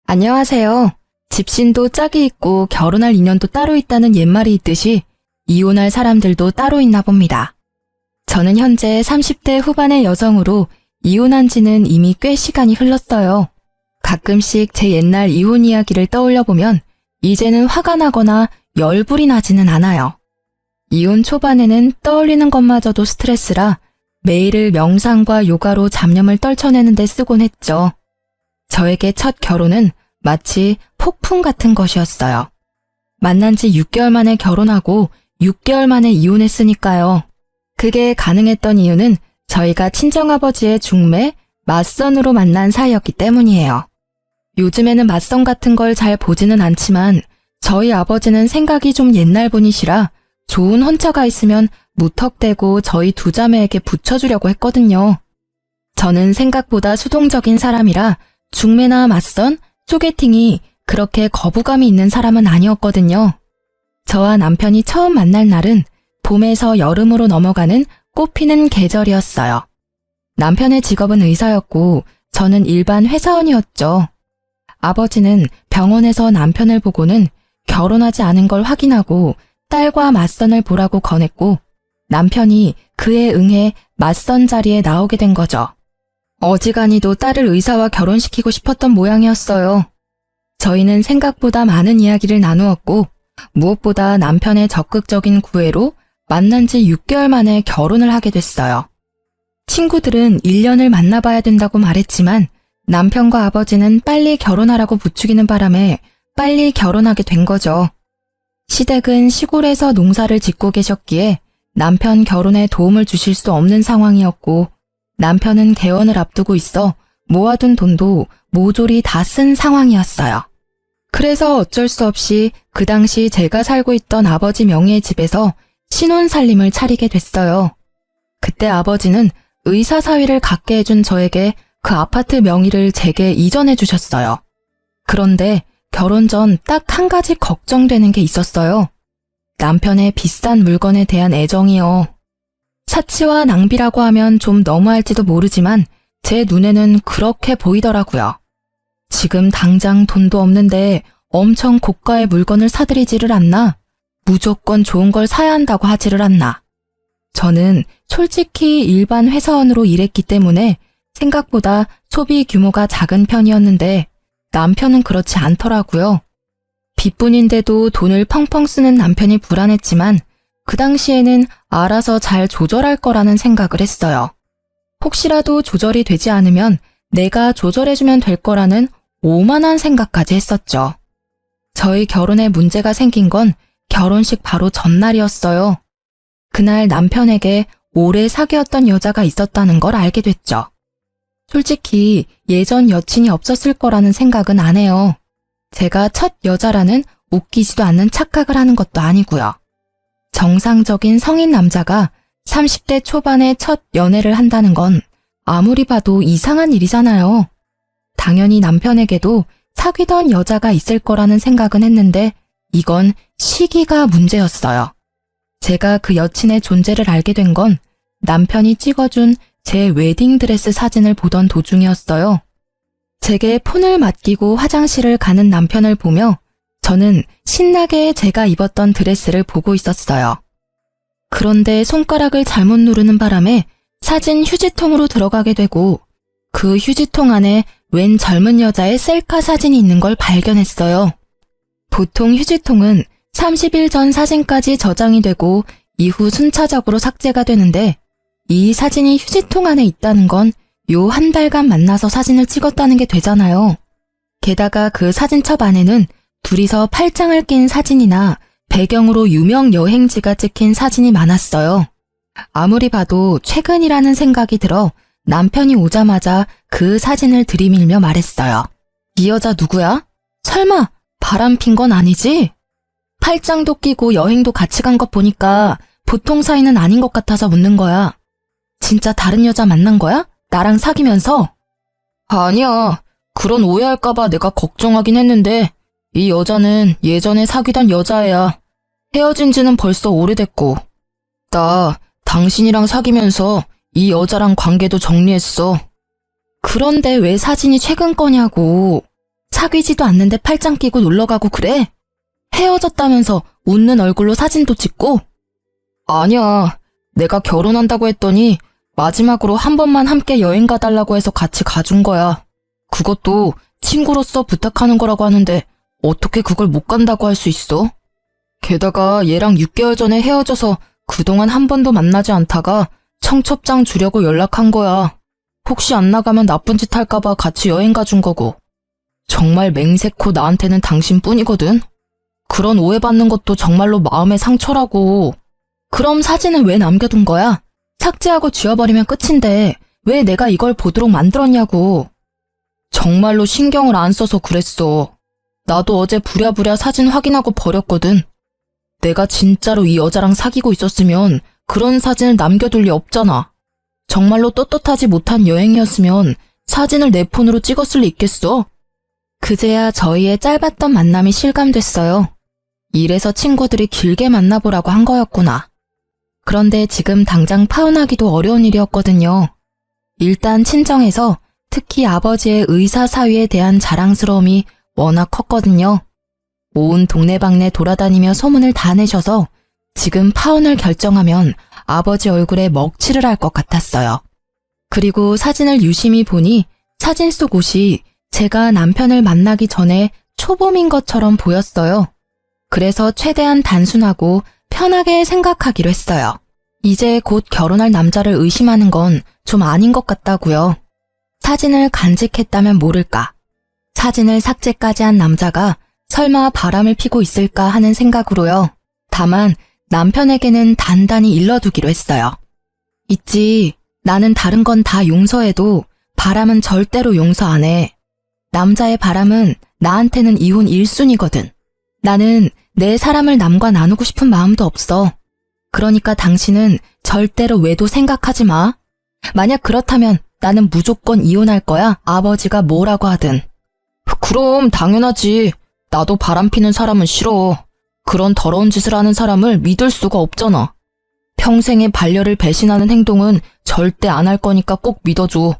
안녕하세요. 집신도 짝이 있고 결혼할 인연도 따로 있다는 옛말이 있듯이 이혼할 사람들도 따로 있나 봅니다. 저는 현재 30대 후반의 여성으로 이혼한 지는 이미 꽤 시간이 흘렀어요. 가끔씩 제 옛날 이혼 이야기를 떠올려 보면 이제는 화가 나거나 열불이 나지는 않아요. 이혼 초반에는 떠올리는 것마저도 스트레스라 매일을 명상과 요가로 잡념을 떨쳐내는 데 쓰곤 했죠. 저에게 첫 결혼은 마치 폭풍 같은 것이었어요. 만난 지 6개월 만에 결혼하고 6개월 만에 이혼했으니까요. 그게 가능했던 이유는 저희가 친정아버지의 중매, 맞선으로 만난 사이였기 때문이에요. 요즘에는 맞선 같은 걸 잘 보지는 않지만 저희 아버지는 생각이 좀 옛날 분이시라 좋은 혼처가 있으면 무턱대고 저희 두 자매에게 붙여주려고 했거든요. 저는 생각보다 수동적인 사람이라 중매나 맞선, 소개팅이 그렇게 거부감이 있는 사람은 아니었거든요. 저와 남편이 처음 만날 날은 봄에서 여름으로 넘어가는 꽃피는 계절이었어요. 남편의 직업은 의사였고 저는 일반 회사원이었죠. 아버지는 병원에서 남편을 보고는 결혼하지 않은 걸 확인하고 딸과 맞선을 보라고 권했고 남편이 그에 응해 맞선 자리에 나오게 된 거죠. 어지간히도 딸을 의사와 결혼시키고 싶었던 모양이었어요. 저희는 생각보다 많은 이야기를 나누었고 무엇보다 남편의 적극적인 구애로 만난 지 6개월 만에 결혼을 하게 됐어요. 친구들은 1년을 만나봐야 된다고 말했지만 남편과 아버지는 빨리 결혼하라고 부추기는 바람에 빨리 결혼하게 된 거죠. 시댁은 시골에서 농사를 짓고 계셨기에 남편 결혼에 도움을 주실 수 없는 상황이었고 남편은 개원을 앞두고 있어 모아둔 돈도 모조리 다 쓴 상황이었어요. 그래서 어쩔 수 없이 그 당시 제가 살고 있던 아버지 명의의 집에서 신혼살림을 차리게 됐어요. 그때 아버지는 의사 사위를 갖게 해준 저에게 그 아파트 명의를 제게 이전해 주셨어요. 그런데 결혼 전 딱 한 가지 걱정되는 게 있었어요. 남편의 비싼 물건에 대한 애정이요. 사치와 낭비라고 하면 좀 너무할지도 모르지만 제 눈에는 그렇게 보이더라고요. 지금 당장 돈도 없는데 엄청 고가의 물건을 사들이지를 않나? 무조건 좋은 걸 사야 한다고 하지를 않나? 저는 솔직히 일반 회사원으로 일했기 때문에 생각보다 소비 규모가 작은 편이었는데 남편은 그렇지 않더라고요. 빚뿐인데도 돈을 펑펑 쓰는 남편이 불안했지만 그 당시에는 알아서 잘 조절할 거라는 생각을 했어요. 혹시라도 조절이 되지 않으면 내가 조절해주면 될 거라는 오만한 생각까지 했었죠. 저희 결혼에 문제가 생긴 건 결혼식 바로 전날이었어요. 그날 남편에게 오래 사귀었던 여자가 있었다는 걸 알게 됐죠. 솔직히 예전 여친이 없었을 거라는 생각은 안 해요. 제가 첫 여자라는 웃기지도 않는 착각을 하는 것도 아니고요. 정상적인 성인 남자가 30대 초반에 첫 연애를 한다는 건 아무리 봐도 이상한 일이잖아요. 당연히 남편에게도 사귀던 여자가 있을 거라는 생각은 했는데 이건 시기가 문제였어요. 제가 그 여친의 존재를 알게 된 건 남편이 찍어준 제 웨딩드레스 사진을 보던 도중이었어요. 제게 폰을 맡기고 화장실을 가는 남편을 보며 저는 신나게 제가 입었던 드레스를 보고 있었어요. 그런데 손가락을 잘못 누르는 바람에 사진 휴지통으로 들어가게 되고 그 휴지통 안에 웬 젊은 여자의 셀카 사진이 있는 걸 발견했어요. 보통 휴지통은 30일 전 사진까지 저장이 되고 이후 순차적으로 삭제가 되는데 이 사진이 휴지통 안에 있다는 건 요 한 달간 만나서 사진을 찍었다는 게 되잖아요. 게다가 그 사진첩 안에는 둘이서 팔짱을 낀 사진이나 배경으로 유명 여행지가 찍힌 사진이 많았어요. 아무리 봐도 최근이라는 생각이 들어 남편이 오자마자 그 사진을 들이밀며 말했어요. 이 여자 누구야? 설마 바람핀 건 아니지? 팔짱도 끼고 여행도 같이 간 것 보니까 보통 사이는 아닌 것 같아서 묻는 거야. 진짜 다른 여자 만난 거야? 나랑 사귀면서? 아니야. 그런 오해할까봐 내가 걱정하긴 했는데 이 여자는 예전에 사귀던 여자애야. 헤어진 지는 벌써 오래됐고. 나 당신이랑 사귀면서 이 여자랑 관계도 정리했어. 그런데 왜 사진이 최근 거냐고. 사귀지도 않는데 팔짱 끼고 놀러가고 그래? 헤어졌다면서 웃는 얼굴로 사진도 찍고? 아니야. 내가 결혼한다고 했더니 마지막으로 한 번만 함께 여행 가달라고 해서 같이 가준 거야. 그것도 친구로서 부탁하는 거라고 하는데 어떻게 그걸 못 간다고 할 수 있어? 게다가 얘랑 6개월 전에 헤어져서 그동안 한 번도 만나지 않다가 청첩장 주려고 연락한 거야. 혹시 안 나가면 나쁜 짓 할까봐 같이 여행 가준 거고. 정말 맹세코 나한테는 당신뿐이거든. 그런 오해받는 것도 정말로 마음의 상처라고. 그럼 사진은 왜 남겨둔 거야? 삭제하고 지워버리면 끝인데 왜 내가 이걸 보도록 만들었냐고. 정말로 신경을 안 써서 그랬어. 나도 어제 부랴부랴 사진 확인하고 버렸거든. 내가 진짜로 이 여자랑 사귀고 있었으면 그런 사진을 남겨둘 리 없잖아. 정말로 떳떳하지 못한 여행이었으면 사진을 내 폰으로 찍었을 리 있겠어? 그제야 저희의 짧았던 만남이 실감됐어요. 이래서 친구들이 길게 만나보라고 한 거였구나. 그런데 지금 당장 파혼하기도 어려운 일이었거든요. 일단 친정에서 특히 아버지의 의사 사위에 대한 자랑스러움이 워낙 컸거든요. 온 동네방네 돌아다니며 소문을 다 내셔서 지금 파혼을 결정하면 아버지 얼굴에 먹칠을 할 것 같았어요. 그리고 사진을 유심히 보니 사진 속 옷이 제가 남편을 만나기 전에 초봄인 것처럼 보였어요. 그래서 최대한 단순하고 편하게 생각하기로 했어요. 이제 곧 결혼할 남자를 의심하는 건 좀 아닌 것 같다고요. 사진을 간직했다면 모를까. 사진을 삭제까지 한 남자가 설마 바람을 피고 있을까 하는 생각으로요. 다만 남편에게는 단단히 일러두기로 했어요. 있지, 나는 다른 건 다 용서해도 바람은 절대로 용서 안 해. 남자의 바람은 나한테는 이혼 1순위거든. 나는 내 사람을 남과 나누고 싶은 마음도 없어. 그러니까 당신은 절대로 외도 생각하지 마. 만약 그렇다면 나는 무조건 이혼할 거야. 아버지가 뭐라고 하든. 그럼 당연하지. 나도 바람 피는 사람은 싫어. 그런 더러운 짓을 하는 사람을 믿을 수가 없잖아. 평생의 반려를 배신하는 행동은 절대 안 할 거니까 꼭 믿어줘.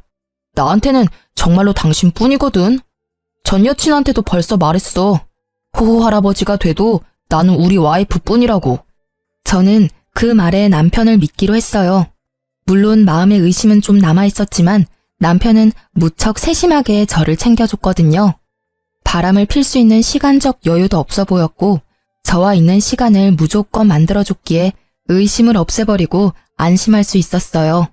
나한테는 정말로 당신뿐이거든. 전 여친한테도 벌써 말했어. 호호 할아버지가 돼도 나는 우리 와이프뿐이라고. 저는 그 말에 남편을 믿기로 했어요. 물론 마음의 의심은 좀 남아있었지만 남편은 무척 세심하게 저를 챙겨줬거든요. 바람을 필 수 있는 시간적 여유도 없어 보였고 저와 있는 시간을 무조건 만들어줬기에 의심을 없애버리고 안심할 수 있었어요.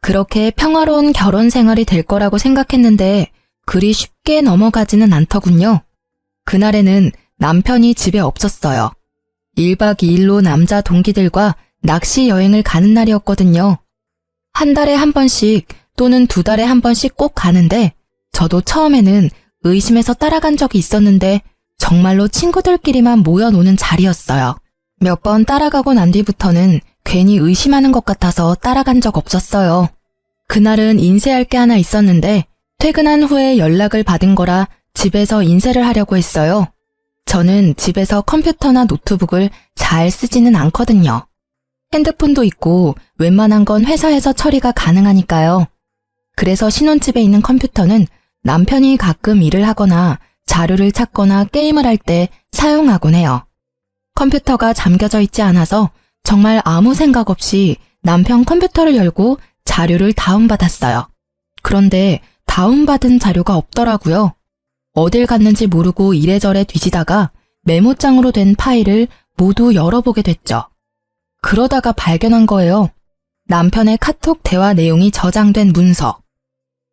그렇게 평화로운 결혼 생활이 될 거라고 생각했는데 그리 쉽게 넘어가지는 않더군요. 그날에는 남편이 집에 없었어요. 1박 2일로 남자 동기들과 낚시 여행을 가는 날이었거든요. 한 달에 한 번씩 또는 2달에 한 번씩 꼭 가는데 저도 처음에는 의심해서 따라간 적이 있었는데 정말로 친구들끼리만 모여 노는 자리였어요. 몇 번 따라가고 난 뒤부터는 괜히 의심하는 것 같아서 따라간 적 없었어요. 그날은 인쇄할 게 하나 있었는데 퇴근한 후에 연락을 받은 거라 집에서 인쇄를 하려고 했어요. 저는 집에서 컴퓨터나 노트북을 잘 쓰지는 않거든요. 핸드폰도 있고 웬만한 건 회사에서 처리가 가능하니까요. 그래서 신혼집에 있는 컴퓨터는 남편이 가끔 일을 하거나 자료를 찾거나 게임을 할 때 사용하곤 해요. 컴퓨터가 잠겨져 있지 않아서 정말 아무 생각 없이 남편 컴퓨터를 열고 자료를 다운받았어요. 그런데 다운받은 자료가 없더라고요. 어딜 갔는지 모르고 이래저래 뒤지다가 메모장으로 된 파일을 모두 열어보게 됐죠. 그러다가 발견한 거예요. 남편의 카톡 대화 내용이 저장된 문서.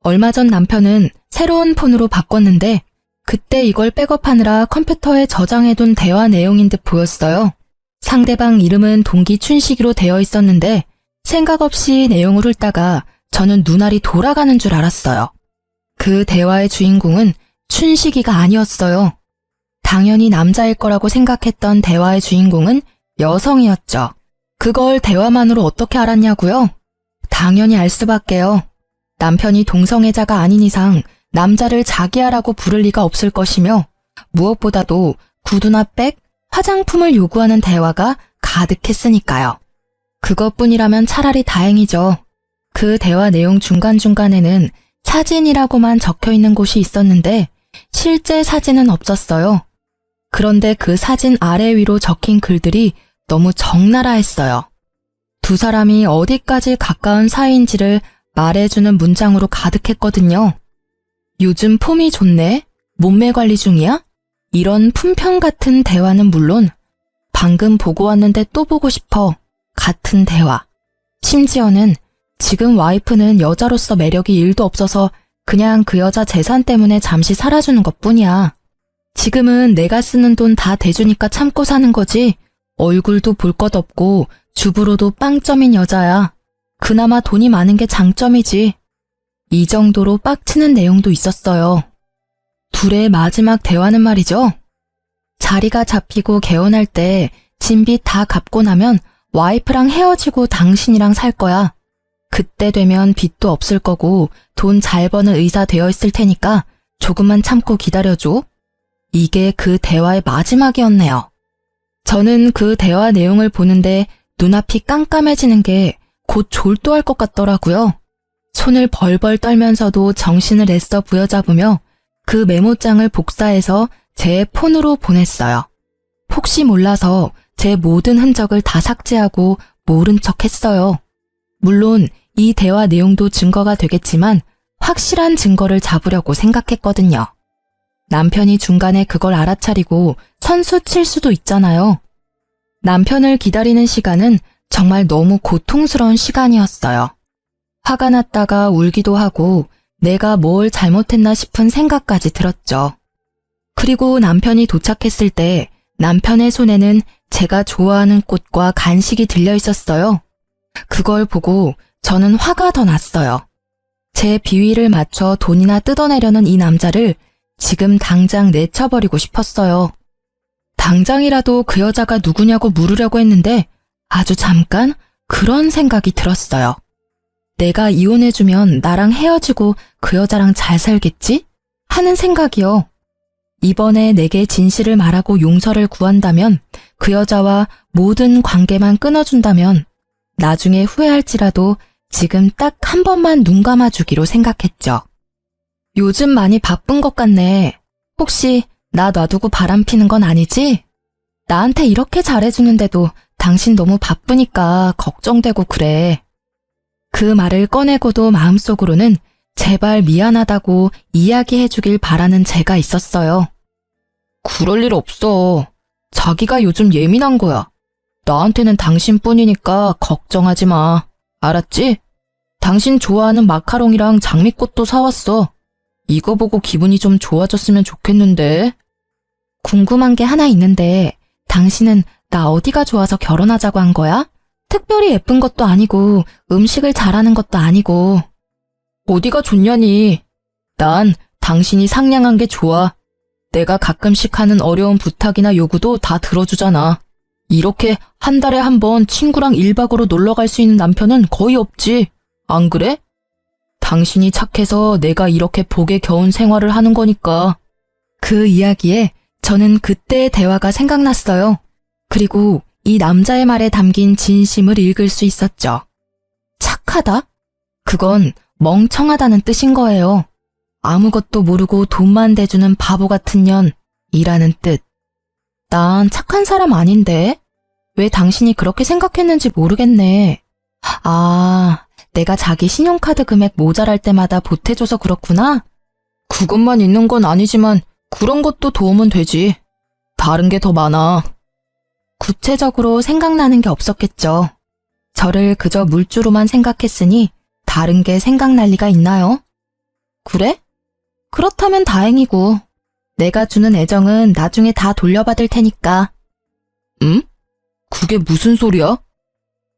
얼마 전 남편은 새로운 폰으로 바꿨는데 그때 이걸 백업하느라 컴퓨터에 저장해둔 대화 내용인 듯 보였어요. 상대방 이름은 동기 춘식이로 되어 있었는데 생각 없이 내용을 훑다가 저는 눈알이 돌아가는 줄 알았어요. 그 대화의 주인공은 춘식이가 아니었어요. 당연히 남자일 거라고 생각했던 대화의 주인공은 여성이었죠. 그걸 대화만으로 어떻게 알았냐고요? 당연히 알 수밖에요. 남편이 동성애자가 아닌 이상 남자를 자기야라고 부를 리가 없을 것이며 무엇보다도 구두나 백, 화장품을 요구하는 대화가 가득했으니까요. 그것뿐이라면 차라리 다행이죠. 그 대화 내용 중간중간에는 사진이라고만 적혀있는 곳이 있었는데 실제 사진은 없었어요. 그런데 그 사진 아래 위로 적힌 글들이 너무 적나라했어요. 두 사람이 어디까지 가까운 사이인지를 말해주는 문장으로 가득했거든요. 요즘 폼이 좋네? 몸매 관리 중이야? 이런 품평 같은 대화는 물론 방금 보고 왔는데 또 보고 싶어 같은 대화. 심지어는 지금 와이프는 여자로서 매력이 1도 없어서 그냥 그 여자 재산 때문에 잠시 살아주는 것뿐이야. 지금은 내가 쓰는 돈 다 대주니까 참고 사는 거지. 얼굴도 볼 것 없고 주부로도 빵점인 여자야. 그나마 돈이 많은 게 장점이지. 이 정도로 빡치는 내용도 있었어요. 둘의 마지막 대화는 말이죠. 자리가 잡히고 개원할 때 진빚 다 갚고 나면 와이프랑 헤어지고 당신이랑 살 거야. 그때 되면 빚도 없을 거고 돈 잘 버는 의사 되어 있을 테니까 조금만 참고 기다려줘. 이게 그 대화의 마지막이었네요. 저는 그 대화 내용을 보는데 눈앞이 깜깜해지는 게 곧 졸도할 것 같더라고요. 손을 벌벌 떨면서도 정신을 애써 부여잡으며 그 메모장을 복사해서 제 폰으로 보냈어요. 혹시 몰라서 제 모든 흔적을 다 삭제하고 모른 척 했어요. 물론 이 대화 내용도 증거가 되겠지만 확실한 증거를 잡으려고 생각했거든요. 남편이 중간에 그걸 알아차리고 선수 칠 수도 있잖아요. 남편을 기다리는 시간은 정말 너무 고통스러운 시간이었어요. 화가 났다가 울기도 하고 내가 뭘 잘못했나 싶은 생각까지 들었죠. 그리고 남편이 도착했을 때 남편의 손에는 제가 좋아하는 꽃과 간식이 들려 있었어요. 그걸 보고 저는 화가 더 났어요. 제 비위를 맞춰 돈이나 뜯어내려는 이 남자를 지금 당장 내쳐버리고 싶었어요. 당장이라도 그 여자가 누구냐고 물으려고 했는데 아주 잠깐 그런 생각이 들었어요. 내가 이혼해주면 나랑 헤어지고 그 여자랑 잘 살겠지? 하는 생각이요. 이번에 내게 진실을 말하고 용서를 구한다면, 그 여자와 모든 관계만 끊어준다면 나중에 후회할지라도 지금 딱 한 번만 눈 감아주기로 생각했죠. 요즘 많이 바쁜 것 같네. 혹시 나 놔두고 바람 피는 건 아니지? 나한테 이렇게 잘해주는데도 당신 너무 바쁘니까 걱정되고 그래. 그 말을 꺼내고도 마음속으로는 제발 미안하다고 이야기해주길 바라는 제가 있었어요. 그럴 일 없어. 자기가 요즘 예민한 거야. 나한테는 당신뿐이니까 걱정하지 마. 알았지? 당신 좋아하는 마카롱이랑 장미꽃도 사왔어. 이거 보고 기분이 좀 좋아졌으면 좋겠는데. 궁금한 게 하나 있는데 당신은 나 어디가 좋아서 결혼하자고 한 거야? 특별히 예쁜 것도 아니고 음식을 잘하는 것도 아니고. 어디가 좋냐니. 난 당신이 상냥한 게 좋아. 내가 가끔씩 하는 어려운 부탁이나 요구도 다 들어주잖아. 이렇게 한 달에 한 번 친구랑 1박으로 놀러 갈 수 있는 남편은 거의 없지. 안 그래? 당신이 착해서 내가 이렇게 복에 겨운 생활을 하는 거니까. 그 이야기에 저는 그때의 대화가 생각났어요. 그리고 이 남자의 말에 담긴 진심을 읽을 수 있었죠. 착하다? 그건 멍청하다는 뜻인 거예요. 아무것도 모르고 돈만 대주는 바보 같은 년이라는 뜻. 난 착한 사람 아닌데? 왜 당신이 그렇게 생각했는지 모르겠네. 아, 내가 자기 신용카드 금액 모자랄 때마다 보태줘서 그렇구나? 그것만 있는 건 아니지만 그런 것도 도움은 되지. 다른 게 더 많아. 구체적으로 생각나는 게 없었겠죠. 저를 그저 물주로만 생각했으니 다른 게 생각날 리가 있나요? 그래? 그렇다면 다행이고. 내가 주는 애정은 나중에 다 돌려받을 테니까. 응? 그게 무슨 소리야?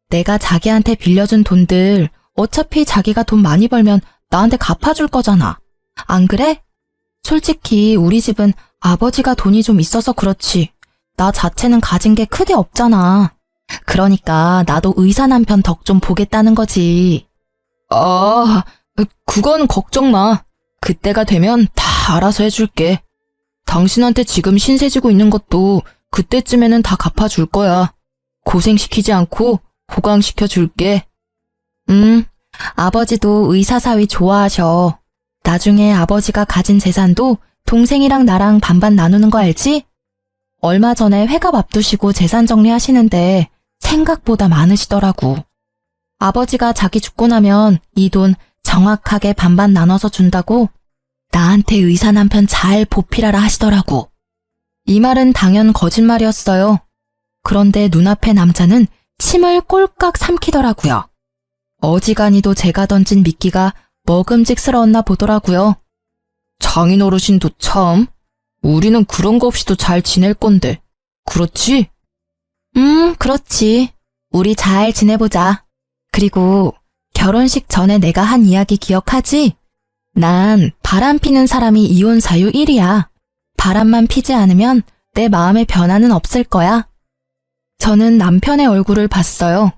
내가 자기한테 빌려준 돈들 어차피 자기가 돈 많이 벌면 나한테 갚아줄 거잖아. 안 그래? 솔직히 우리 집은 아버지가 돈이 좀 있어서 그렇지. 나 자체는 가진 게 크게 없잖아. 그러니까 나도 의사 남편 덕 좀 보겠다는 거지. 아, 그건 걱정 마. 그때가 되면 다 알아서 해줄게. 당신한테 지금 신세 지고 있는 것도 그때쯤에는 다 갚아줄 거야. 고생시키지 않고 보강시켜줄게. 아버지도 의사 사위 좋아하셔. 나중에 아버지가 가진 재산도 동생이랑 나랑 반반 나누는 거 알지? 얼마 전에 회갑 앞두시고 재산 정리하시는데 생각보다 많으시더라고. 아버지가 자기 죽고 나면 이 돈 정확하게 반반 나눠서 준다고 나한테 의사 남편 잘 보필하라 하시더라고. 이 말은 당연 거짓말이었어요. 그런데 눈앞의 남자는 침을 꼴깍 삼키더라고요. 어지간히도 제가 던진 미끼가 먹음직스러웠나 보더라고요. 장인어르신도 참, 우리는 그런 거 없이도 잘 지낼 건데, 그렇지? 그렇지. 우리 잘 지내보자. 그리고 결혼식 전에 내가 한 이야기 기억하지? 난 바람 피는 사람이 이혼 사유 1위야. 바람만 피지 않으면 내 마음의 변화는 없을 거야. 저는 남편의 얼굴을 봤어요.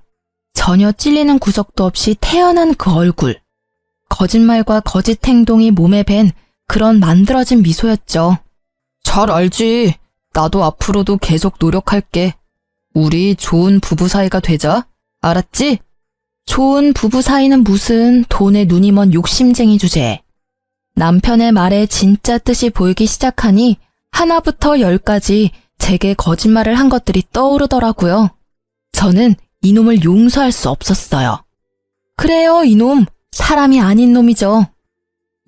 전혀 찔리는 구석도 없이 태연한 그 얼굴. 거짓말과 거짓 행동이 몸에 밴 그런 만들어진 미소였죠. 잘 알지. 나도 앞으로도 계속 노력할게. 우리 좋은 부부 사이가 되자. 알았지? 좋은 부부 사이는 무슨 돈에 눈이 먼 욕심쟁이 주제에. 남편의 말에 진짜 뜻이 보이기 시작하니 하나부터 10까지 제게 거짓말을 한 것들이 떠오르더라고요. 저는 이놈을 용서할 수 없었어요. 그래요, 이놈. 사람이 아닌 놈이죠.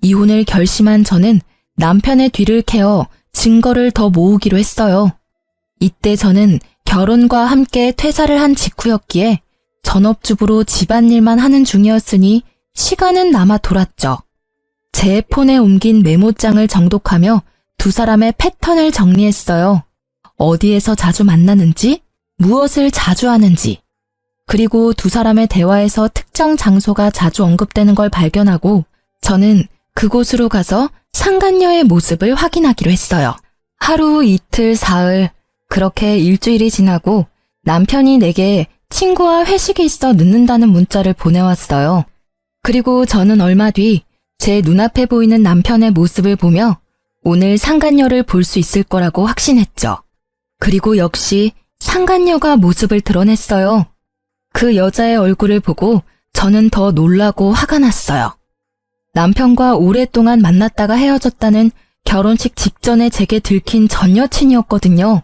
이혼을 결심한 저는 남편의 뒤를 캐어 증거를 더 모으기로 했어요. 이때 저는 결혼과 함께 퇴사를 한 직후였기에 전업주부로 집안일만 하는 중이었으니 시간은 남아 돌았죠. 제 폰에 옮긴 메모장을 정독하며 두 사람의 패턴을 정리했어요. 어디에서 자주 만나는지, 무엇을 자주 하는지, 그리고 두 사람의 대화에서 특정 장소가 자주 언급되는 걸 발견하고 저는 그곳으로 가서 상간녀의 모습을 확인하기로 했어요. 하루, 이틀, 사흘, 그렇게 일주일이 지나고 남편이 내게 친구와 회식이 있어 늦는다는 문자를 보내왔어요. 그리고 저는 얼마 뒤 제 눈앞에 보이는 남편의 모습을 보며 오늘 상간녀를 볼 수 있을 거라고 확신했죠. 그리고 역시 상간녀가 모습을 드러냈어요. 그 여자의 얼굴을 보고 저는 더 놀라고 화가 났어요. 남편과 오랫동안 만났다가 헤어졌다는 결혼식 직전에 제게 들킨 전 여친이었거든요.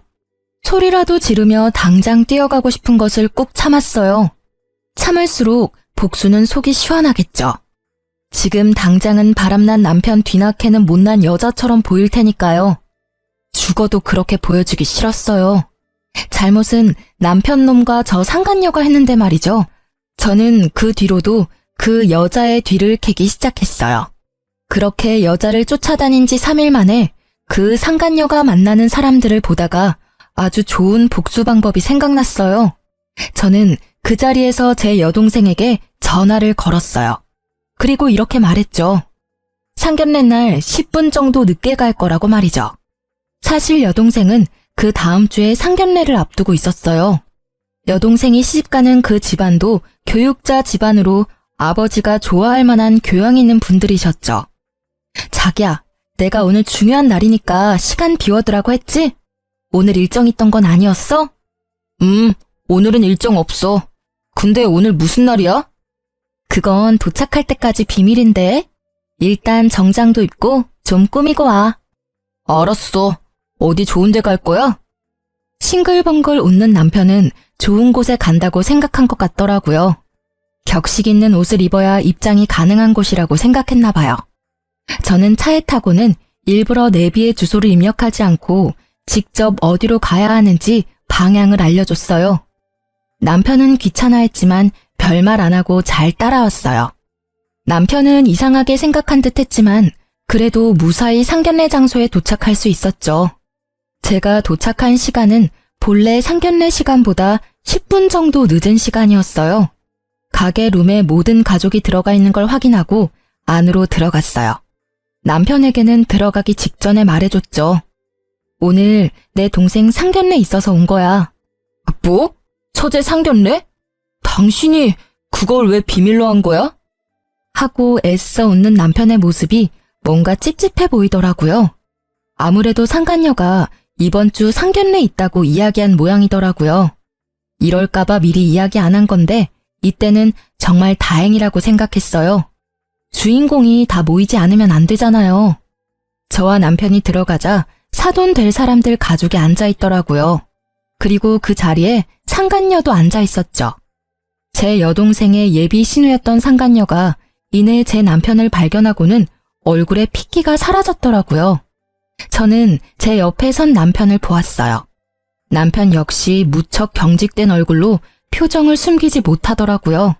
소리라도 지르며 당장 뛰어가고 싶은 것을 꾹 참았어요. 참을수록 복수는 속이 시원하겠죠. 지금 당장은 바람난 남편 뒤나캐는 못난 여자처럼 보일 테니까요. 죽어도 그렇게 보여주기 싫었어요. 잘못은 남편 놈과 저 상간녀가 했는데 말이죠. 저는 그 뒤로도 그 여자의 뒤를 캐기 시작했어요. 그렇게 여자를 쫓아다닌 지 3일 만에 그 상간녀가 만나는 사람들을 보다가 아주 좋은 복수 방법이 생각났어요. 저는 그 자리에서 제 여동생에게 전화를 걸었어요. 그리고 이렇게 말했죠. 상견례 날 10분 정도 늦게 갈 거라고 말이죠. 사실 여동생은 그 다음 주에 상견례를 앞두고 있었어요. 여동생이 시집가는 그 집안도 교육자 집안으로 아버지가 좋아할 만한 교양 있는 분들이셨죠. 자기야, 내가 오늘 중요한 날이니까 시간 비워두라고 했지? 오늘 일정 있던 건 아니었어? 오늘은 일정 없어. 근데 오늘 무슨 날이야? 그건 도착할 때까지 비밀인데. 일단 정장도 입고 좀 꾸미고 와. 알았어. 어디 좋은 데 갈 거야? 싱글벙글 웃는 남편은 좋은 곳에 간다고 생각한 것 같더라고요. 격식 있는 옷을 입어야 입장이 가능한 곳이라고 생각했나 봐요. 저는 차에 타고는 일부러 내비에 주소를 입력하지 않고 직접 어디로 가야 하는지 방향을 알려줬어요. 남편은 귀찮아했지만 별말 안 하고 잘 따라왔어요. 남편은 이상하게 생각한 듯 했지만 그래도 무사히 상견례 장소에 도착할 수 있었죠. 제가 도착한 시간은 본래 상견례 시간보다 10분 정도 늦은 시간이었어요. 가게 룸에 모든 가족이 들어가 있는 걸 확인하고 안으로 들어갔어요. 남편에게는 들어가기 직전에 말해줬죠. 오늘 내 동생 상견례 있어서 온 거야. 뭐? 처제 상견례? 당신이 그걸 왜 비밀로 한 거야? 하고 애써 웃는 남편의 모습이 뭔가 찝찝해 보이더라고요. 아무래도 상간녀가 이번 주 상견례 있다고 이야기한 모양이더라고요. 이럴까봐 미리 이야기 안 한 건데 이때는 정말 다행이라고 생각했어요. 주인공이 다 모이지 않으면 안 되잖아요. 저와 남편이 들어가자 사돈 될 사람들 가족이 앉아 있더라고요. 그리고 그 자리에 상간녀도 앉아 있었죠. 제 여동생의 예비 신우였던 상간녀가 이내 제 남편을 발견하고는 얼굴에 핏기가 사라졌더라고요. 저는 제 옆에 선 남편을 보았어요. 남편 역시 무척 경직된 얼굴로 표정을 숨기지 못하더라고요.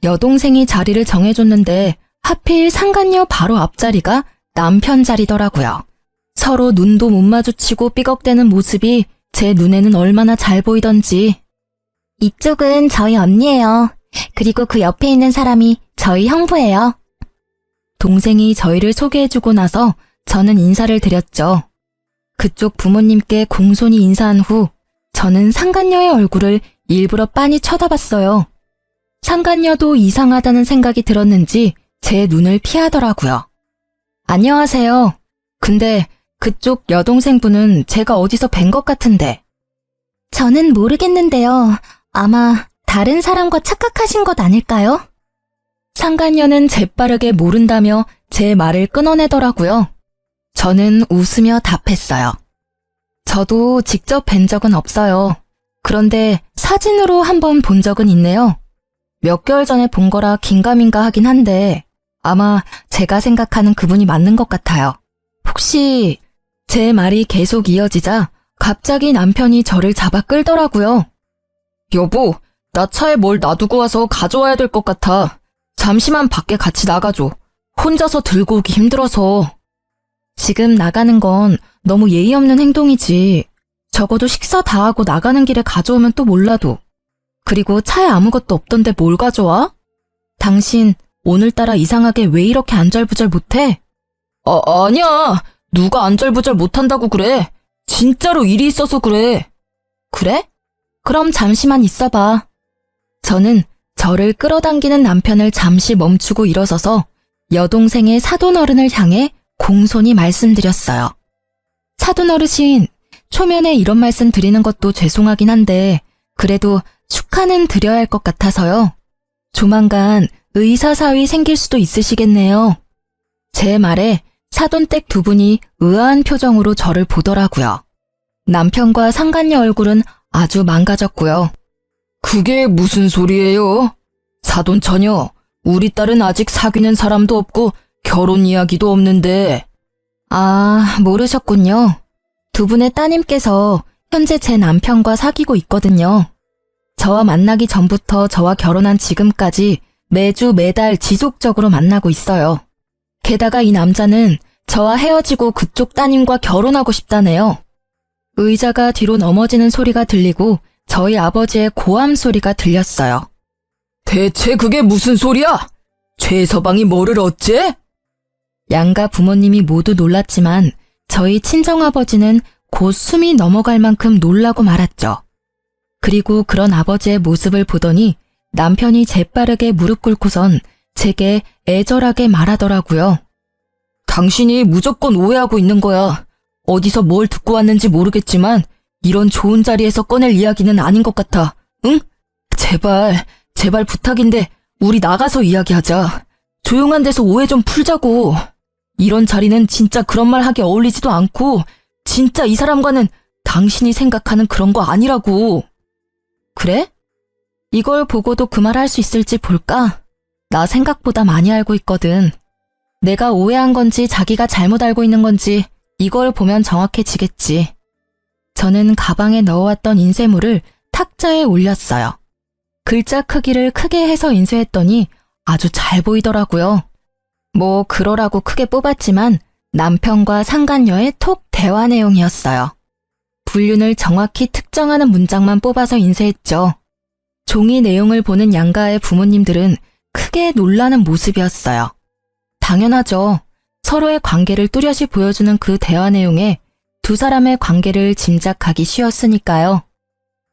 여동생이 자리를 정해줬는데 하필 상간녀 바로 앞자리가 남편 자리더라고요. 서로 눈도 못 마주치고 삐걱대는 모습이 제 눈에는 얼마나 잘 보이던지. 이쪽은 저희 언니예요. 그리고 그 옆에 있는 사람이 저희 형부예요. 동생이 저희를 소개해주고 나서 저는 인사를 드렸죠. 그쪽 부모님께 공손히 인사한 후 저는 상간녀의 얼굴을 일부러 빤히 쳐다봤어요. 상간녀도 이상하다는 생각이 들었는지 제 눈을 피하더라고요. 안녕하세요. 근데 그쪽 여동생분은 제가 어디서 뵌 것 같은데. 저는 모르겠는데요. 아마 다른 사람과 착각하신 것 아닐까요? 상간녀는 재빠르게 모른다며 제 말을 끊어내더라고요. 저는 웃으며 답했어요. 저도 직접 뵌 적은 없어요. 그런데 사진으로 한번 본 적은 있네요. 몇 개월 전에 본 거라 긴가민가 하긴 한데 아마 제가 생각하는 그분이 맞는 것 같아요. 혹시 제 말이 계속 이어지자 갑자기 남편이 저를 잡아 끌더라고요. 여보, 나 차에 뭘 놔두고 와서 가져와야 될 것 같아. 잠시만 밖에 같이 나가줘. 혼자서 들고 오기 힘들어서. 지금 나가는 건 너무 예의 없는 행동이지. 적어도 식사 다 하고 나가는 길에 가져오면 또 몰라도. 그리고 차에 아무것도 없던데 뭘 가져와? 당신 오늘따라 이상하게 왜 이렇게 안절부절 못해? 아니야. 누가 안절부절 못한다고 그래. 진짜로 일이 있어서 그래. 그래? 그럼 잠시만 있어봐. 저는 저를 끌어당기는 남편을 잠시 멈추고 일어서서 여동생의 사돈어른을 향해 공손히 말씀드렸어요. 사돈어르신, 초면에 이런 말씀 드리는 것도 죄송하긴 한데 그래도 축하는 드려야 할 것 같아서요. 조만간 의사사위 생길 수도 있으시겠네요. 제 말에 사돈댁 두 분이 의아한 표정으로 저를 보더라고요. 남편과 상간녀 얼굴은 아주 망가졌고요. 그게 무슨 소리예요? 사돈 처녀, 우리 딸은 아직 사귀는 사람도 없고 결혼 이야기도 없는데. 아, 모르셨군요. 두 분의 따님께서 현재 제 남편과 사귀고 있거든요. 저와 만나기 전부터 저와 결혼한 지금까지 매주 매달 지속적으로 만나고 있어요. 게다가 이 남자는 저와 헤어지고 그쪽 따님과 결혼하고 싶다네요. 의자가 뒤로 넘어지는 소리가 들리고 저희 아버지의 고함 소리가 들렸어요. 대체 그게 무슨 소리야? 최서방이 뭐를 어째? 양가 부모님이 모두 놀랐지만 저희 친정아버지는 곧 숨이 넘어갈 만큼 놀라고 말았죠. 그리고 그런 아버지의 모습을 보더니 남편이 재빠르게 무릎 꿇고선 제게 애절하게 말하더라고요. 당신이 무조건 오해하고 있는 거야. 어디서 뭘 듣고 왔는지 모르겠지만 이런 좋은 자리에서 꺼낼 이야기는 아닌 것 같아. 응? 제발 부탁인데 우리 나가서 이야기하자. 조용한 데서 오해 좀 풀자고. 이런 자리는 진짜 그런 말 하기 어울리지도 않고 진짜 이 사람과는 당신이 생각하는 그런 거 아니라고. 그래? 이걸 보고도 그 말 할 수 있을지 볼까? 나 생각보다 많이 알고 있거든. 내가 오해한 건지 자기가 잘못 알고 있는 건지 이걸 보면 정확해지겠지. 저는 가방에 넣어왔던 인쇄물을 탁자에 올렸어요. 글자 크기를 크게 해서 인쇄했더니 아주 잘 보이더라고요. 뭐 그러라고 크게 뽑았지만 남편과 상간녀의 톡 대화 내용이었어요. 불륜을 정확히 특정하는 문장만 뽑아서 인쇄했죠. 종이 내용을 보는 양가의 부모님들은 크게 놀라는 모습이었어요. 당연하죠. 서로의 관계를 뚜렷이 보여주는 그 대화 내용에 두 사람의 관계를 짐작하기 쉬웠으니까요.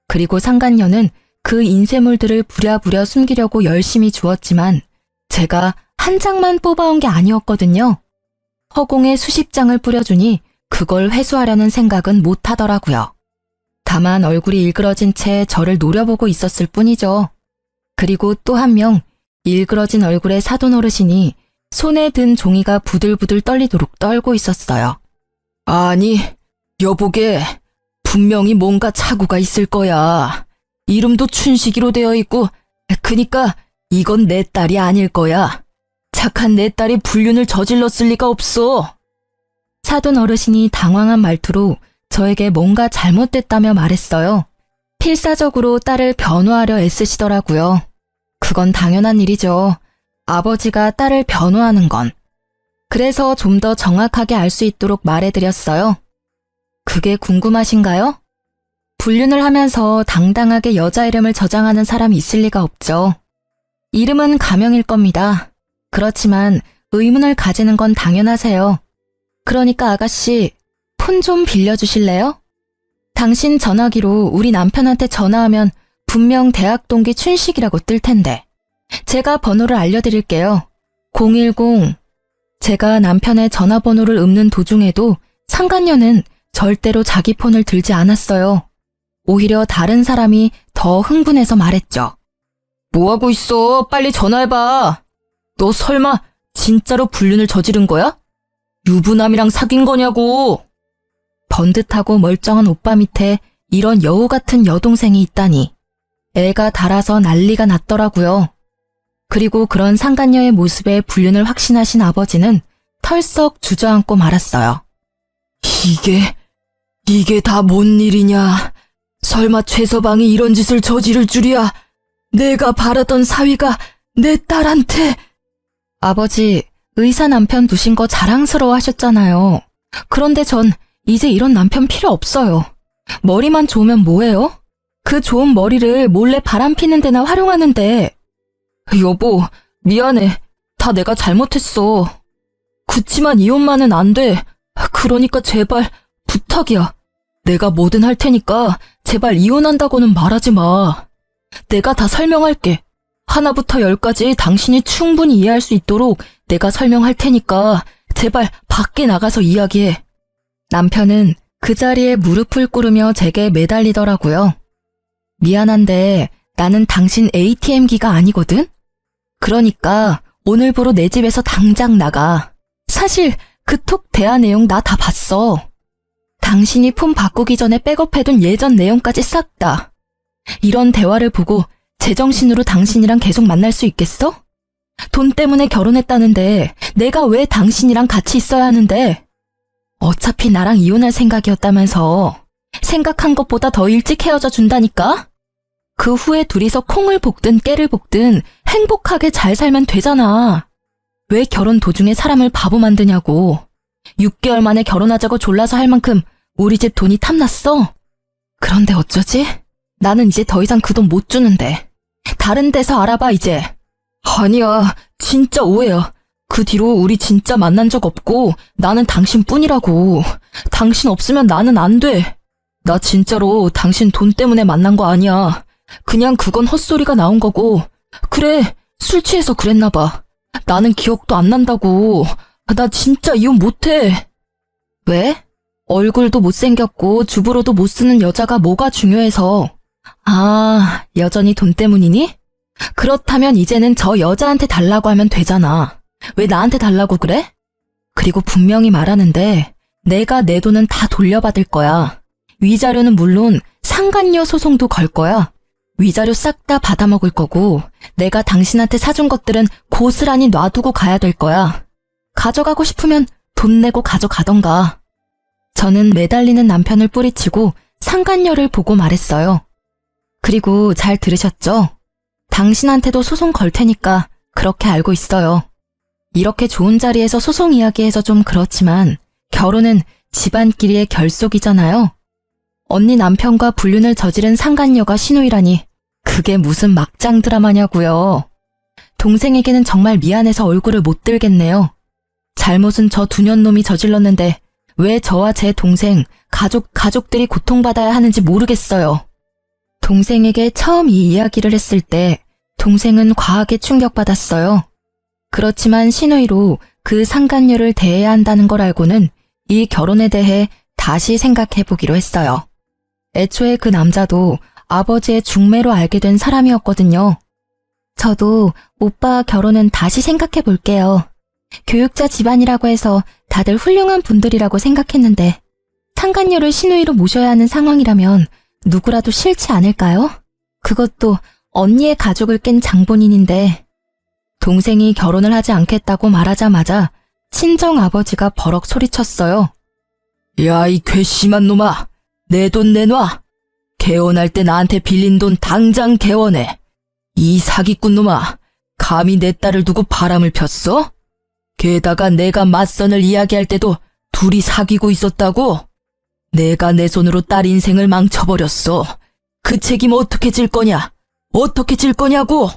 그리고 상간녀는 그 인쇄물들을 부랴부랴 숨기려고 열심히 주었지만 제가 한 장만 뽑아온 게 아니었거든요. 허공에 수십 장을 뿌려주니 그걸 회수하려는 생각은 못 하더라고요. 다만 얼굴이 일그러진 채 저를 노려보고 있었을 뿐이죠. 그리고 또 한 명 일그러진 얼굴의 사돈 어르신이 손에 든 종이가 부들부들 떨리도록 떨고 있었어요. 아니, 여보게, 분명히 뭔가 착오가 있을 거야. 이름도 춘식이로 되어 있고, 그니까 이건 내 딸이 아닐 거야. 착한 내 딸이 불륜을 저질렀을 리가 없어. 사돈 어르신이 당황한 말투로 저에게 뭔가 잘못됐다며 말했어요. 필사적으로 딸을 변호하려 애쓰시더라고요. 그건 당연한 일이죠. 아버지가 딸을 변호하는 건. 그래서 좀 더 정확하게 알 수 있도록 말해드렸어요. 그게 궁금하신가요? 불륜을 하면서 당당하게 여자 이름을 저장하는 사람이 있을 리가 없죠. 이름은 가명일 겁니다. 그렇지만 의문을 가지는 건 당연하세요. 그러니까 아가씨, 폰 좀 빌려주실래요? 당신 전화기로 우리 남편한테 전화하면 분명 대학 동기 춘식이라고 뜰 텐데. 제가 번호를 알려드릴게요. 010. 제가 남편의 전화번호를 읊는 도중에도 상간녀는 절대로 자기 폰을 들지 않았어요. 오히려 다른 사람이 더 흥분해서 말했죠. 뭐하고 있어? 빨리 전화해봐. 너 설마 진짜로 불륜을 저지른 거야? 유부남이랑 사귄 거냐고. 번듯하고 멀쩡한 오빠 밑에 이런 여우 같은 여동생이 있다니. 애가 달아서 난리가 났더라고요. 그리고 그런 상간녀의 모습에 불륜을 확신하신 아버지는 털썩 주저앉고 말았어요. 이게 다 뭔 일이냐. 설마 최서방이 이런 짓을 저지를 줄이야. 내가 바라던 사위가 내 딸한테. 아버지, 의사 남편 두신 거 자랑스러워 하셨잖아요. 그런데 전 이제 이런 남편 필요 없어요. 머리만 좋으면 뭐해요? 그 좋은 머리를 몰래 바람 피는 데나 활용하는데. 여보, 미안해. 다 내가 잘못했어. 그치만 이혼만은 안 돼. 그러니까 제발 부탁이야. 내가 뭐든 할 테니까 제발 이혼한다고는 말하지 마. 내가 다 설명할게. 하나부터 열까지 당신이 충분히 이해할 수 있도록 내가 설명할 테니까 제발 밖에 나가서 이야기해. 남편은 그 자리에 무릎을 꿇으며 제게 매달리더라고요. 미안한데 나는 당신 ATM기가 아니거든? 그러니까 오늘부로 내 집에서 당장 나가. 사실 그 톡 대화 내용 나 다 봤어. 당신이 폰 바꾸기 전에 백업해둔 예전 내용까지 싹 다. 이런 대화를 보고 제정신으로 당신이랑 계속 만날 수 있겠어? 돈 때문에 결혼했다는데 내가 왜 당신이랑 같이 있어야 하는데? 어차피 나랑 이혼할 생각이었다면서. 생각한 것보다 더 일찍 헤어져 준다니까? 그 후에 둘이서 콩을 볶든 깨를 볶든 행복하게 잘 살면 되잖아. 왜 결혼 도중에 사람을 바보 만드냐고. 6개월 만에 결혼하자고 졸라서 할 만큼 우리 집 돈이 탐났어? 그런데 어쩌지? 나는 이제 더 이상 그 돈 못 주는데. 다른 데서 알아봐 이제. 아니야, 진짜 오해야. 그 뒤로 우리 진짜 만난 적 없고 나는 당신뿐이라고. 당신 없으면 나는 안 돼. 나 진짜로 당신 돈 때문에 만난 거 아니야. 그냥 그건 헛소리가 나온 거고. 그래, 술 취해서 그랬나 봐. 나는 기억도 안 난다고. 나 진짜 이혼 못해. 왜? 얼굴도 못생겼고 주부로도 못 쓰는 여자가 뭐가 중요해서. 아, 여전히 돈 때문이니? 그렇다면 이제는 저 여자한테 달라고 하면 되잖아. 왜 나한테 달라고 그래? 그리고 분명히 말하는데 내가 내 돈은 다 돌려받을 거야. 위자료는 물론 상간녀 소송도 걸 거야. 위자료 싹 다 받아먹을 거고 내가 당신한테 사준 것들은 고스란히 놔두고 가야 될 거야. 가져가고 싶으면 돈 내고 가져가던가. 저는 매달리는 남편을 뿌리치고 상간녀를 보고 말했어요. 그리고 잘 들으셨죠? 당신한테도 소송 걸 테니까 그렇게 알고 있어요. 이렇게 좋은 자리에서 소송 이야기해서 좀 그렇지만 결혼은 집안끼리의 결속이잖아요. 언니 남편과 불륜을 저지른 상간녀가 시누이라니 그게 무슨 막장 드라마냐고요. 동생에게는 정말 미안해서 얼굴을 못 들겠네요. 잘못은 저 두년놈이 저질렀는데 왜 저와 제 동생, 가족들이 고통받아야 하는지 모르겠어요. 동생에게 처음 이 이야기를 했을 때 동생은 과하게 충격받았어요. 그렇지만 시누이로 그 상간녀를 대해야 한다는 걸 알고는 이 결혼에 대해 다시 생각해보기로 했어요. 애초에 그 남자도 아버지의 중매로 알게 된 사람이었거든요. 저도 오빠 결혼은 다시 생각해볼게요. 교육자 집안이라고 해서 다들 훌륭한 분들이라고 생각했는데 상간녀를 시누이로 모셔야 하는 상황이라면 누구라도 싫지 않을까요? 그것도 언니의 가족을 깬 장본인인데. 동생이 결혼을 하지 않겠다고 말하자마자 친정 아버지가 버럭 소리쳤어요. 야, 이 괘씸한 놈아! 내 돈 내놔! 개원할 때 나한테 빌린 돈 당장 개원해! 이 사기꾼 놈아! 감히 내 딸을 두고 바람을 폈어? 게다가 내가 맞선을 이야기할 때도 둘이 사귀고 있었다고? 내가 내 손으로 딸 인생을 망쳐버렸어. 그 책임 어떻게 질 거냐? 어떻게 질 거냐고!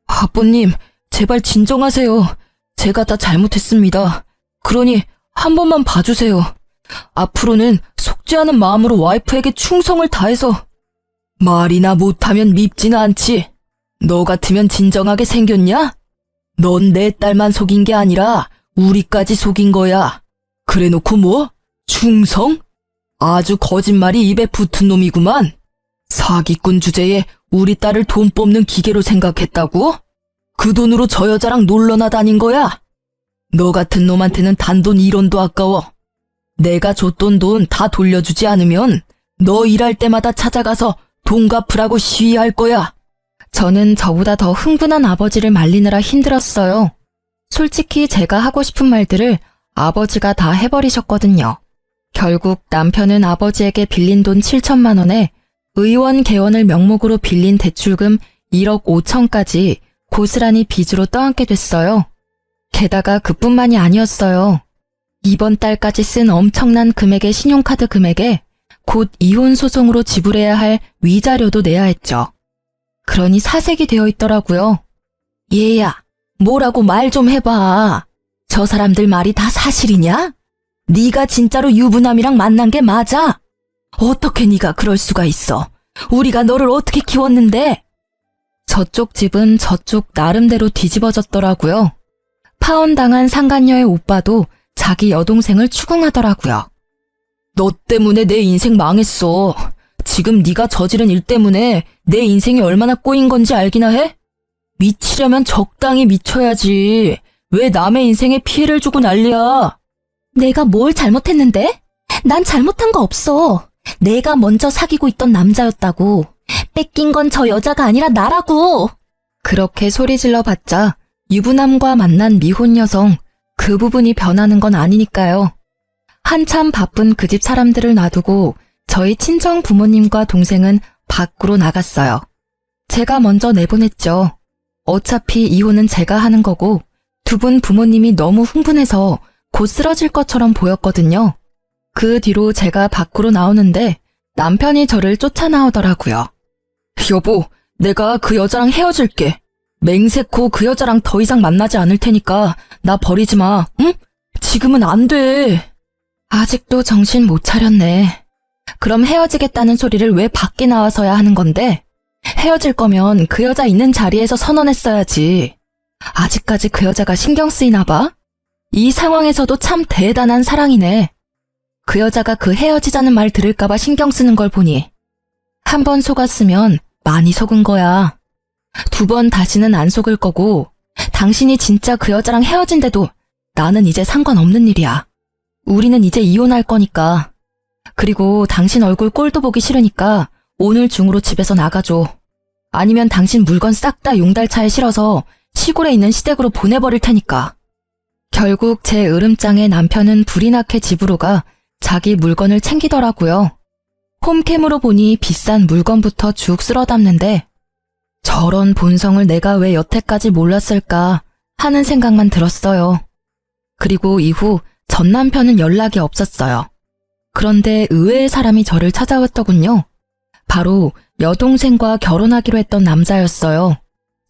아버님, 제발 진정하세요. 제가 다 잘못했습니다. 그러니 한 번만 봐주세요. 앞으로는 속지 않은 마음으로 와이프에게 충성을 다해서. 말이나 못하면 밉지는 않지. 너 같으면 진정하게 생겼냐? 넌 내 딸만 속인 게 아니라 우리까지 속인 거야. 그래놓고 뭐? 충성? 아주 거짓말이 입에 붙은 놈이구만. 사기꾼 주제에 우리 딸을 돈 뽑는 기계로 생각했다고? 그 돈으로 저 여자랑 놀러나 다닌 거야? 너 같은 놈한테는 단돈 1원도 아까워. 내가 줬던 돈 다 돌려주지 않으면 너 일할 때마다 찾아가서 돈 갚으라고 시위할 거야. 저는 저보다 더 흥분한 아버지를 말리느라 힘들었어요. 솔직히 제가 하고 싶은 말들을 아버지가 다 해버리셨거든요. 결국 남편은 아버지에게 빌린 돈 7천만 원에 의원 개원을 명목으로 빌린 대출금 1억 5천까지 고스란히 빚으로 떠안게 됐어요. 게다가 그뿐만이 아니었어요. 이번 달까지 쓴 엄청난 금액의 신용카드 금액에 곧 이혼 소송으로 지불해야 할 위자료도 내야 했죠. 그러니 사색이 되어 있더라고요. 얘야, 뭐라고 말 좀 해봐. 저 사람들 말이 다 사실이냐? 네가 진짜로 유부남이랑 만난 게 맞아? 어떻게 네가 그럴 수가 있어? 우리가 너를 어떻게 키웠는데? 저쪽 집은 저쪽 나름대로 뒤집어졌더라고요. 파혼당한 상간녀의 오빠도 자기 여동생을 추궁하더라고요. 너 때문에 내 인생 망했어. 지금 네가 저지른 일 때문에 내 인생이 얼마나 꼬인 건지 알기나 해? 미치려면 적당히 미쳐야지. 왜 남의 인생에 피해를 주고 난리야? 내가 뭘 잘못했는데? 난 잘못한 거 없어. 내가 먼저 사귀고 있던 남자였다고. 뺏긴 건 저 여자가 아니라 나라고. 그렇게 소리질러 봤자 유부남과 만난 미혼 여성, 그 부분이 변하는 건 아니니까요. 한참 바쁜 그 집 사람들을 놔두고 저희 친정 부모님과 동생은 밖으로 나갔어요. 제가 먼저 내보냈죠. 어차피 이혼은 제가 하는 거고 두 분 부모님이 너무 흥분해서 곧 쓰러질 것처럼 보였거든요. 그 뒤로 제가 밖으로 나오는데 남편이 저를 쫓아 나오더라고요. 여보, 내가 그 여자랑 헤어질게. 맹세코 그 여자랑 더 이상 만나지 않을 테니까 나 버리지 마, 응? 지금은 안 돼. 아직도 정신 못 차렸네. 그럼 헤어지겠다는 소리를 왜 밖에 나와서야 하는 건데? 헤어질 거면 그 여자 있는 자리에서 선언했어야지. 아직까지 그 여자가 신경 쓰이나 봐? 이 상황에서도 참 대단한 사랑이네. 그 여자가 그 헤어지자는 말 들을까봐 신경 쓰는 걸 보니 한 번 속았으면 많이 속은 거야. 두 번 다시는 안 속을 거고 당신이 진짜 그 여자랑 헤어진대도 나는 이제 상관없는 일이야. 우리는 이제 이혼할 거니까. 그리고 당신 얼굴 꼴도 보기 싫으니까 오늘 중으로 집에서 나가줘. 아니면 당신 물건 싹 다 용달차에 실어서 시골에 있는 시댁으로 보내버릴 테니까. 결국 제 으름장에 남편은 불이 나게 집으로 가 자기 물건을 챙기더라고요. 홈캠으로 보니 비싼 물건부터 쭉 쓸어 담는데 저런 본성을 내가 왜 여태까지 몰랐을까 하는 생각만 들었어요. 그리고 이후 전 남편은 연락이 없었어요. 그런데 의외의 사람이 저를 찾아왔더군요. 바로 여동생과 결혼하기로 했던 남자였어요.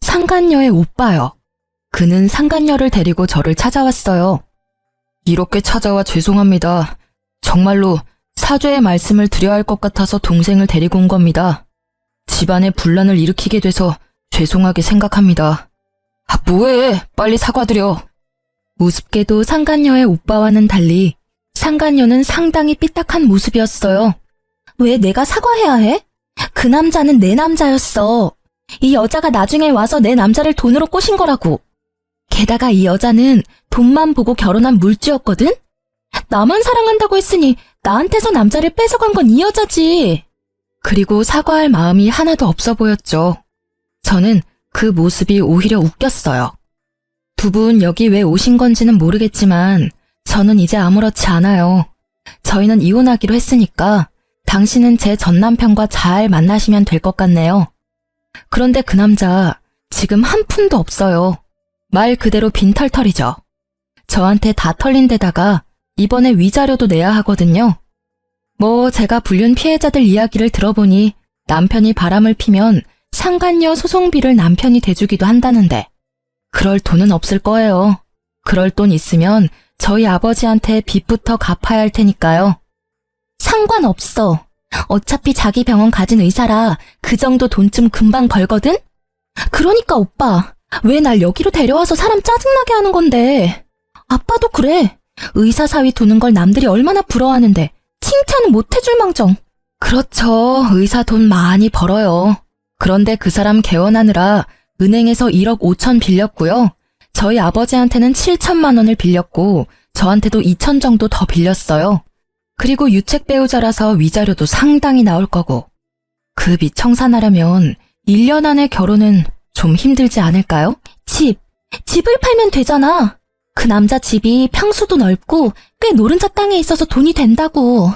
상간녀의 오빠요. 그는 상간녀를 데리고 저를 찾아왔어요. 이렇게 찾아와 죄송합니다. 정말로 사죄의 말씀을 드려야 할 것 같아서 동생을 데리고 온 겁니다. 집안에 분란을 일으키게 돼서 죄송하게 생각합니다. 아, 뭐해? 빨리 사과드려. 우습게도 상간녀의 오빠와는 달리 상간녀는 상당히 삐딱한 모습이었어요. 왜 내가 사과해야 해? 그 남자는 내 남자였어. 이 여자가 나중에 와서 내 남자를 돈으로 꼬신 거라고. 게다가 이 여자는 돈만 보고 결혼한 물주였거든? 나만 사랑한다고 했으니 나한테서 남자를 뺏어간 건 이 여자지. 그리고 사과할 마음이 하나도 없어 보였죠. 저는 그 모습이 오히려 웃겼어요. 두 분 여기 왜 오신 건지는 모르겠지만 저는 이제 아무렇지 않아요. 저희는 이혼하기로 했으니까 당신은 제 전 남편과 잘 만나시면 될 것 같네요. 그런데 그 남자 지금 한 푼도 없어요. 말 그대로 빈털털이죠. 저한테 다 털린 데다가 이번에 위자료도 내야 하거든요. 뭐 제가 불륜 피해자들 이야기를 들어보니 남편이 바람을 피면 상간녀 소송비를 남편이 대주기도 한다는데 그럴 돈은 없을 거예요. 그럴 돈 있으면 저희 아버지한테 빚부터 갚아야 할 테니까요. 상관없어. 어차피 자기 병원 가진 의사라 그 정도 돈쯤 금방 벌거든? 그러니까 오빠, 왜 날 여기로 데려와서 사람 짜증나게 하는 건데? 아빠도 그래. 의사 사위 두는 걸 남들이 얼마나 부러워하는데 칭찬은 못 해줄 망정. 그렇죠. 의사 돈 많이 벌어요. 그런데 그 사람 개원하느라 은행에서 1억 5천 빌렸고요. 저희 아버지한테는 7천만 원을 빌렸고 저한테도 2천 정도 더 빌렸어요. 그리고 유책 배우자라서 위자료도 상당히 나올 거고. 그 빚 청산하려면 1년 안에 결혼은 좀 힘들지 않을까요? 집을 팔면 되잖아. 그 남자 집이 평수도 넓고 꽤 노른자 땅에 있어서 돈이 된다고.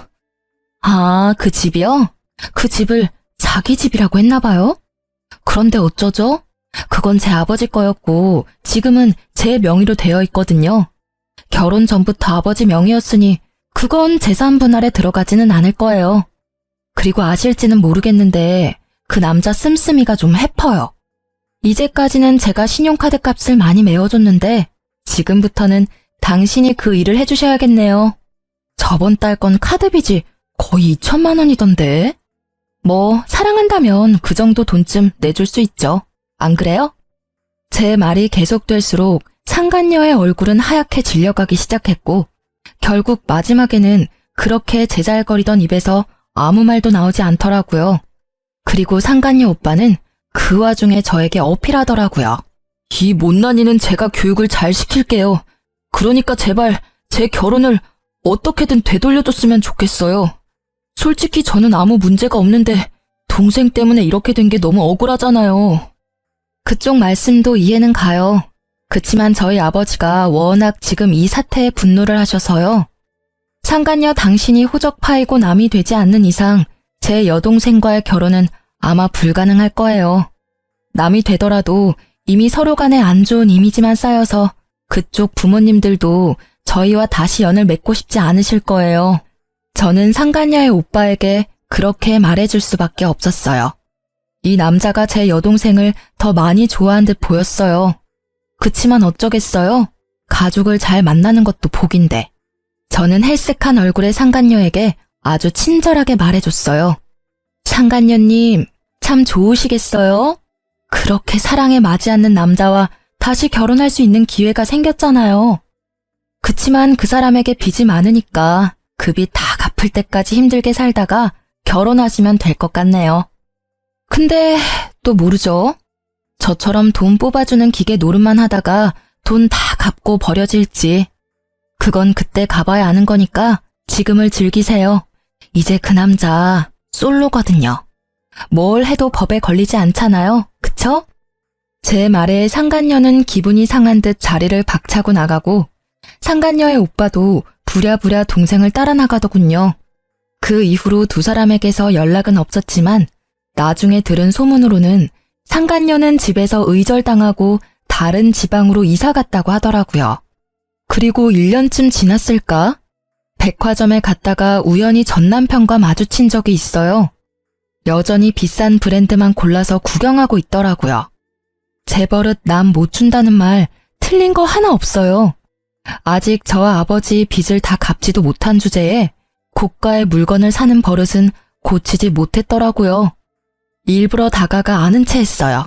아, 그 집이요? 그 집을 자기 집이라고 했나 봐요? 그런데 어쩌죠? 그건 제 아버지 거였고 지금은 제 명의로 되어 있거든요. 결혼 전부터 아버지 명의였으니 그건 재산 분할에 들어가지는 않을 거예요. 그리고 아실지는 모르겠는데 그 남자 씀씀이가 좀 해퍼요. 이제까지는 제가 신용카드 값을 많이 메워줬는데 지금부터는 당신이 그 일을 해주셔야겠네요. 저번 달 건 카드빚이 거의 2천만 원이던데. 뭐 사랑한다면 그 정도 돈쯤 내줄 수 있죠. 안 그래요? 제 말이 계속될수록 상간녀의 얼굴은 하얗게 질려가기 시작했고 결국 마지막에는 그렇게 제잘거리던 입에서 아무 말도 나오지 않더라고요. 그리고 상간녀 오빠는 그 와중에 저에게 어필하더라고요. 이 못난이는 제가 교육을 잘 시킬게요. 그러니까 제발 제 결혼을 어떻게든 되돌려줬으면 좋겠어요. 솔직히 저는 아무 문제가 없는데 동생 때문에 이렇게 된 게 너무 억울하잖아요. 그쪽 말씀도 이해는 가요. 그치만 저희 아버지가 워낙 지금 이 사태에 분노를 하셔서요. 상간녀 당신이 호적 파이고 남이 되지 않는 이상 제 여동생과의 결혼은 아마 불가능할 거예요. 남이 되더라도 이미 서로 간에 안 좋은 이미지만 쌓여서 그쪽 부모님들도 저희와 다시 연을 맺고 싶지 않으실 거예요. 저는 상간녀의 오빠에게 그렇게 말해줄 수밖에 없었어요. 이 남자가 제 여동생을 더 많이 좋아한 듯 보였어요. 그치만 어쩌겠어요? 가족을 잘 만나는 것도 복인데. 저는 헬쓱한 얼굴의 상간녀에게 아주 친절하게 말해줬어요. 상간녀님, 참 좋으시겠어요? 그렇게 사랑에 맞지 않는 남자와 다시 결혼할 수 있는 기회가 생겼잖아요. 그치만 그 사람에게 빚이 많으니까 그 빚 다 갚을 때까지 힘들게 살다가 결혼하시면 될 것 같네요. 근데 또 모르죠. 저처럼 돈 뽑아주는 기계 노릇만 하다가 돈 다 갚고 버려질지. 그건 그때 가봐야 아는 거니까 지금을 즐기세요. 이제 그 남자 솔로거든요. 뭘 해도 법에 걸리지 않잖아요. 그쵸? 제 말에 상간녀는 기분이 상한 듯 자리를 박차고 나가고 상간녀의 오빠도 부랴부랴 동생을 따라 나가더군요. 그 이후로 두 사람에게서 연락은 없었지만 나중에 들은 소문으로는 상간녀는 집에서 의절당하고 다른 지방으로 이사 갔다고 하더라고요. 그리고 1년쯤 지났을까? 백화점에 갔다가 우연히 전 남편과 마주친 적이 있어요. 여전히 비싼 브랜드만 골라서 구경하고 있더라고요. 제 버릇 남 못 준다는 말 틀린 거 하나 없어요. 아직 저와 아버지 빚을 다 갚지도 못한 주제에 고가의 물건을 사는 버릇은 고치지 못했더라고요. 일부러 다가가 아는 체 했어요.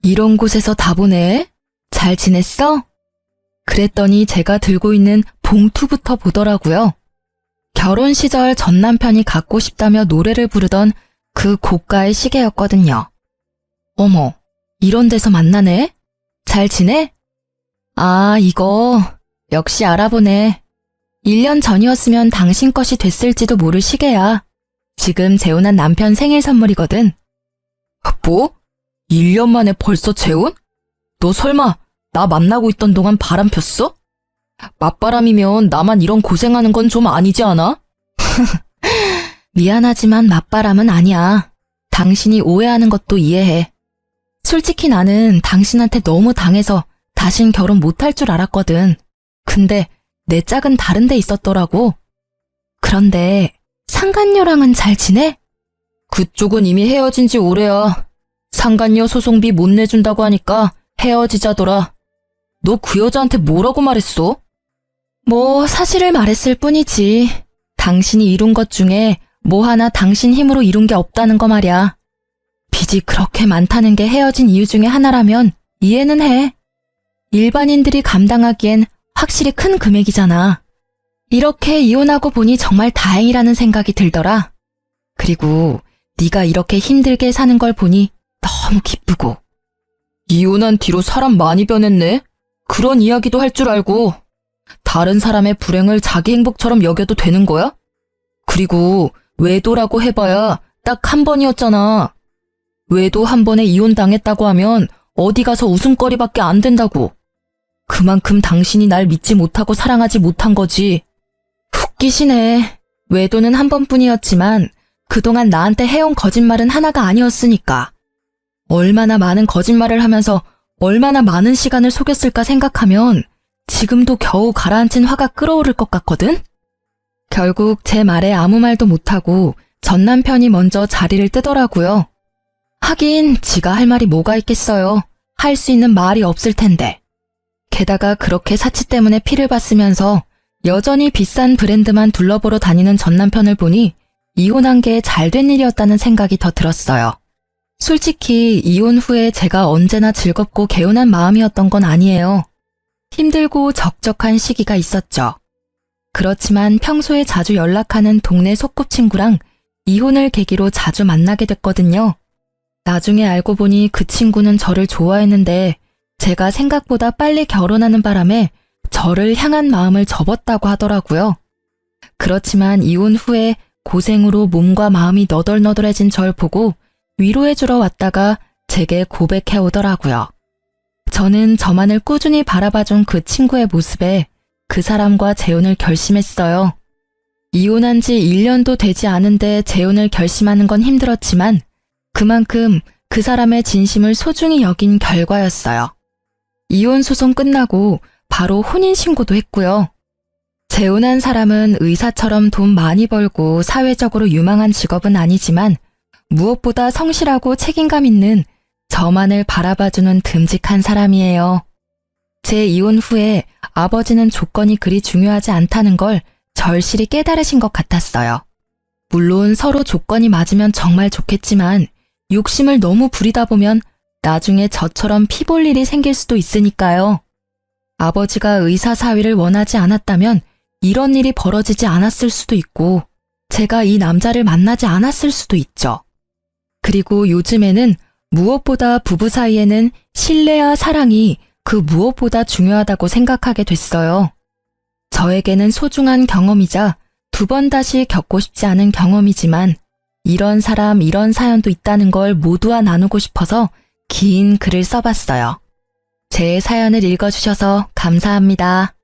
이런 곳에서 다 보네? 잘 지냈어? 그랬더니 제가 들고 있는 봉투부터 보더라고요. 결혼 시절 전 남편이 갖고 싶다며 노래를 부르던 그 고가의 시계였거든요. 어머, 이런 데서 만나네? 잘 지내? 아, 이거 역시 알아보네. 1년 전이었으면 당신 것이 됐을지도 모를 시계야. 지금 재혼한 남편 생일 선물이거든. 뭐? 1년 만에 벌써 재혼? 너 설마 나 만나고 있던 동안 바람 폈어? 맞바람이면 나만 이런 고생하는 건 좀 아니지 않아? 미안하지만 맞바람은 아니야. 당신이 오해하는 것도 이해해. 솔직히 나는 당신한테 너무 당해서 다신 결혼 못할 줄 알았거든. 근데 내 짝은 다른 데 있었더라고. 그런데 상간녀랑은 잘 지내? 그쪽은 이미 헤어진 지 오래야. 상간녀 소송비 못 내준다고 하니까 헤어지자더라. 너 그 여자한테 뭐라고 말했어? 뭐 사실을 말했을 뿐이지. 당신이 이룬 것 중에 뭐 하나 당신 힘으로 이룬 게 없다는 거 말이야. 빚이 그렇게 많다는 게 헤어진 이유 중에 하나라면 이해는 해. 일반인들이 감당하기엔 확실히 큰 금액이잖아. 이렇게 이혼하고 보니 정말 다행이라는 생각이 들더라. 그리고 네가 이렇게 힘들게 사는 걸 보니 너무 기쁘고. 이혼한 뒤로 사람 많이 변했네. 그런 이야기도 할 줄 알고. 다른 사람의 불행을 자기 행복처럼 여겨도 되는 거야? 그리고 외도라고 해봐야 딱 한 번이었잖아. 외도 한 번에 이혼당했다고 하면 어디 가서 웃음거리밖에 안 된다고. 그만큼 당신이 날 믿지 못하고 사랑하지 못한 거지. 웃기시네. 외도는 한 번뿐이었지만 그동안 나한테 해온 거짓말은 하나가 아니었으니까. 얼마나 많은 거짓말을 하면서 얼마나 많은 시간을 속였을까 생각하면 지금도 겨우 가라앉힌 화가 끓어오를 것 같거든? 결국 제 말에 아무 말도 못하고 전 남편이 먼저 자리를 뜨더라고요. 하긴 지가 할 말이 뭐가 있겠어요. 할 수 있는 말이 없을 텐데. 게다가 그렇게 사치 때문에 피를 봤으면서 여전히 비싼 브랜드만 둘러보러 다니는 전 남편을 보니 이혼한 게 잘된 일이었다는 생각이 더 들었어요. 솔직히 이혼 후에 제가 언제나 즐겁고 개운한 마음이었던 건 아니에요. 힘들고 적적한 시기가 있었죠. 그렇지만 평소에 자주 연락하는 동네 소꿉친구랑 이혼을 계기로 자주 만나게 됐거든요. 나중에 알고 보니 그 친구는 저를 좋아했는데 제가 생각보다 빨리 결혼하는 바람에 저를 향한 마음을 접었다고 하더라고요. 그렇지만 이혼 후에 고생으로 몸과 마음이 너덜너덜해진 절 보고 위로해주러 왔다가 제게 고백해 오더라고요. 저는 저만을 꾸준히 바라봐준 그 친구의 모습에 그 사람과 재혼을 결심했어요. 이혼한 지 1년도 되지 않은데 재혼을 결심하는 건 힘들었지만 그만큼 그 사람의 진심을 소중히 여긴 결과였어요. 이혼 소송 끝나고 바로 혼인신고도 했고요. 재혼한 사람은 의사처럼 돈 많이 벌고 사회적으로 유망한 직업은 아니지만 무엇보다 성실하고 책임감 있는 저만을 바라봐주는 듬직한 사람이에요. 제 이혼 후에 아버지는 조건이 그리 중요하지 않다는 걸 절실히 깨달으신 것 같았어요. 물론 서로 조건이 맞으면 정말 좋겠지만 욕심을 너무 부리다 보면 나중에 저처럼 피 볼 일이 생길 수도 있으니까요. 아버지가 의사 사위를 원하지 않았다면 이런 일이 벌어지지 않았을 수도 있고 제가 이 남자를 만나지 않았을 수도 있죠. 그리고 요즘에는 무엇보다 부부 사이에는 신뢰와 사랑이 그 무엇보다 중요하다고 생각하게 됐어요. 저에게는 소중한 경험이자 두 번 다시 겪고 싶지 않은 경험이지만 이런 사람, 이런 사연도 있다는 걸 모두와 나누고 싶어서 긴 글을 써봤어요. 제 사연을 읽어주셔서 감사합니다.